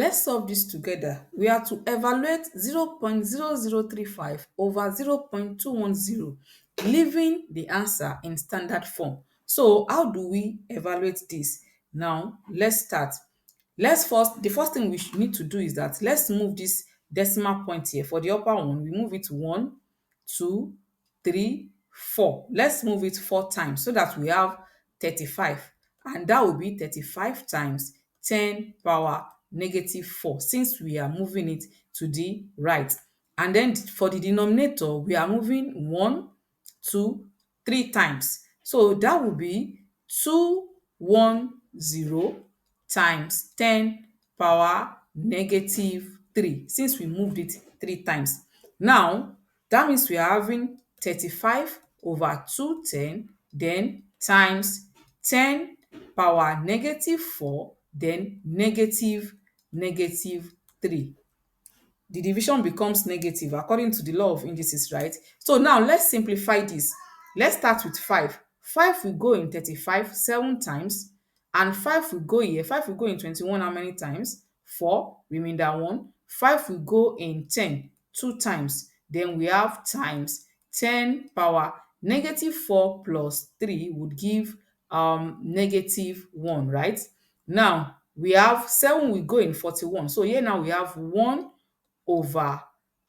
Let's solve this together. We are to evaluate 0.0035 over 0.210, leaving the answer in standard form. So how do we evaluate this? Now, let's start. The first thing we need to do is that let's move this decimal point here. For the upper one, we move it 1, 2, 3, 4. Let's move it 4 times so that we have 35. And that will be 35 times 10 power negative 4 since we are moving it to the right. And then for the denominator, we are moving 1, 2, 3 times. So that will be 210 times 10 power negative 3 since we moved it 3 times. Now, that means we are having 35 over 210 then times 10 power negative 4 then negative 3. The division becomes negative according to the law of indices, right? So now let's simplify this. Let's start with 5. 5 will go in 35 7 times, and 5 will go here. 5 will go in 21 how many times? 4, remainder 1. 5 will go in 10 2 times. Then we have times 10 power negative 4 plus 3 would give negative 1, right? Now we have 7 will go in 41. So here now we have 1 over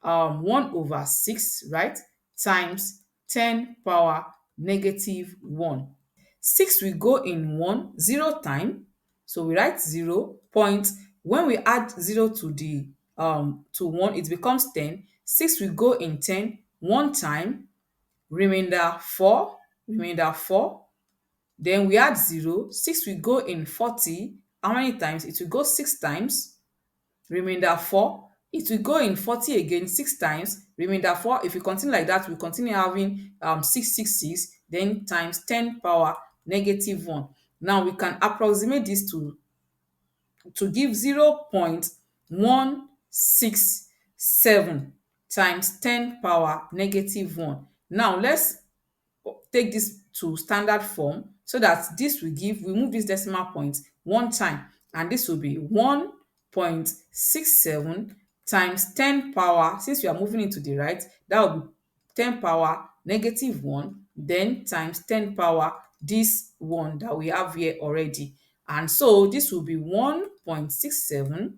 1 over 6, right, times 10 power negative 1. 6 will go in 1 0 time, so we write 0 point. When we add 0 to the to 1, it becomes 10. 6 will go in 10 1 time, remainder 4, remainder 4. Then we add 0, 6 will go in 40. How many times? It will go 6 times, remainder 4. It will go in 40 again 6 times, remainder 4. If we continue like that, we continue having 666, then times 10 power negative 1. Now we can approximate this to give 0.167 times 10 power negative 1. Now let's take this to standard form so that this will give, we move this decimal point 1 time, and this will be 1.67 times 10 power, since we are moving it to the right, that will be 10 power negative 1, then times 10 power this one that we have here already. And so this will be 1.67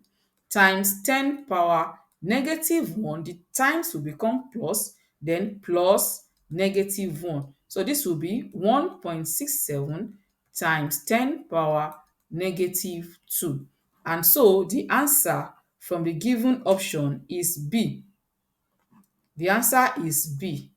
times 10 power negative 1. The times will become plus, then plus negative 1. So this will be 1.67 times 10 power negative 2. And so the answer from the given option is B. The answer is B.